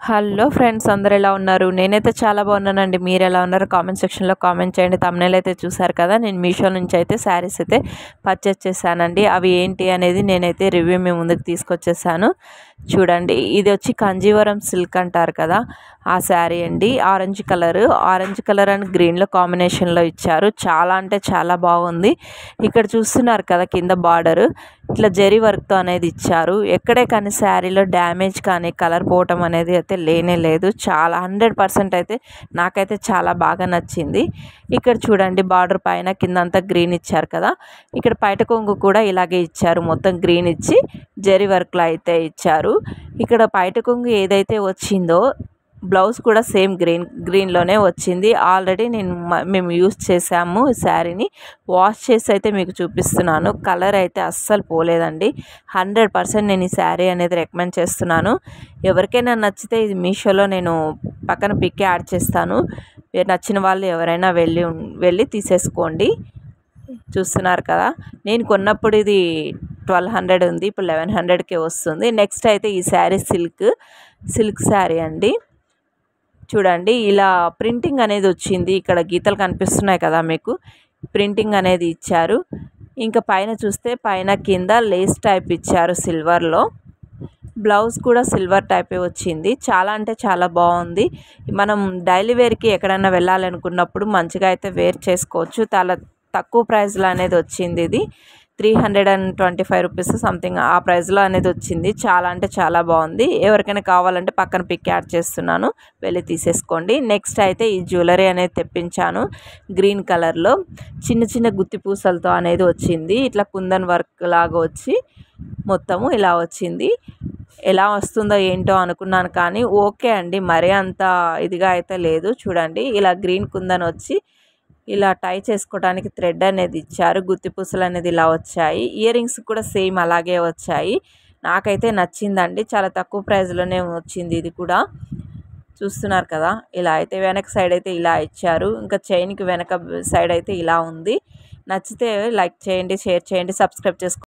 Hello friends, అందరూ ఎలా ఉన్నారు? నేనైతే చాలా బాగున్నానండి. మీరు ఎలా ఉన్నారు? కామెంట్ సెక్షన్లో కామెంట్ చేయండి. తమ్నెయిల్ అయితే చూసారు కదా, నేను మీషో నుంచి అయితే శారీస్ అయితే పర్చేస్ చేశానండి. అవి ఏంటి అనేది నేనైతే రివ్యూ మీ ముందుకు తీసుకొచ్చేసాను. చూడండి, ఇది వచ్చి కంజీవరం సిల్క్ అంటారు కదా, ఆ శారీ అండి. ఆరెంజ్ కలర్ అండ్ గ్రీన్లో కాంబినేషన్లో ఇచ్చారు. చాలా అంటే చాలా బాగుంది. ఇక్కడ చూస్తున్నారు కదా, కింద బార్డర్ ఇట్లా జరీ వర్క్తో అనేది ఇచ్చారు. ఎక్కడే కానీ శారీలో డ్యామేజ్ కానీ కలర్ పోవటం అనేది అయితే లేనే లేదు. చాలా 100% అయితే నాకైతే చాలా బాగా నచ్చింది. ఇక్కడ చూడండి, బార్డర్ పైన కింద అంతా గ్రీన్ ఇచ్చారు కదా, ఇక్కడ పైట కొంగు కూడా ఇలాగే ఇచ్చారు. మొత్తం గ్రీన్ ఇచ్చి జరీ వర్క్లో అయితే ఇచ్చారు. ఇక్కడ పైట కొంగు ఏదైతే వచ్చిందో బ్లౌజ్ కూడా సేమ్ గ్రీన్లోనే వచ్చింది. ఆల్రెడీ మేము యూస్ చేసాము ఈ శారీని. వాష్ చేసి అయితే మీకు చూపిస్తున్నాను. కలర్ అయితే అస్సలు పోలేదండి. 100% నేను ఈ శారీ అనేది రికమెండ్ చేస్తున్నాను. ఎవరికైనా నచ్చితే ఇది మీషోలో నేను పక్కన పిక్ యాడ్ చేస్తాను. నచ్చిన వాళ్ళు ఎవరైనా వెళ్ళి తీసేసుకోండి. చూస్తున్నారు కదా, నేను కొన్నప్పుడు ఇది 1200 ఉంది, ఇప్పుడు 1100కే వస్తుంది. నెక్స్ట్ అయితే ఈ శారీ సిల్క్ శారీ అండి. చూడండి, ఇలా ప్రింటింగ్ అనేది వచ్చింది. ఇక్కడ గీతలు కనిపిస్తున్నాయి కదా మీకు, ప్రింటింగ్ అనేది ఇచ్చారు. ఇంకా పైన చూస్తే పైన కింద లేస్ టైప్ ఇచ్చారు సిల్వర్లో. బ్లౌజ్ కూడా సిల్వర్ టైపే వచ్చింది. చాలా అంటే చాలా బాగుంది. మనం డైలీ వేర్కి ఎక్కడైనా వెళ్ళాలనుకున్నప్పుడు మంచిగా అయితే వేర్ చేసుకోవచ్చు. చాలా తక్కువ ప్రైస్లో అనేది వచ్చింది. ఇది 325 రూపీస్ సంథింగ్ ఆ ప్రైస్లో అనేది వచ్చింది. చాలా అంటే చాలా బాగుంది. ఎవరికైనా కావాలంటే పక్కన పిక్ యాడ్ చేస్తున్నాను, వెళ్ళి తీసేసుకోండి. నెక్స్ట్ అయితే ఈ జ్యువెలరీ అనేది తెప్పించాను. గ్రీన్ కలర్లో చిన్న చిన్న గుత్తి పూసలతో అనేది వచ్చింది. ఇట్లా కుందన్ వర్క్ లాగా వచ్చి మొత్తము ఇలా వచ్చింది. ఎలా వస్తుందో ఏంటో అనుకున్నాను, కానీ ఓకే అండి, మరీ అంత ఇదిగా అయితే లేదు. చూడండి, ఇలా గ్రీన్ కుందన్ వచ్చి ఇలా టై చేసుకోవడానికి థ్రెడ్ అనేది ఇచ్చారు. గుత్తి పూసలు అనేది ఇలా వచ్చాయి. ఇయర్ రింగ్స్ కూడా సేమ్ అలాగే వచ్చాయి. నాకైతే నచ్చిందండి. చాలా తక్కువ ప్రైస్లోనే వచ్చింది. ఇది కూడా చూస్తున్నారు కదా, ఇలా అయితే వెనక సైడ్ అయితే ఇలా ఇచ్చారు. ఇంకా చైన్కి వెనక సైడ్ అయితే ఇలా ఉంది. నచ్చితే లైక్ చేయండి, షేర్ చేయండి, సబ్స్క్రైబ్ చేసుకోండి.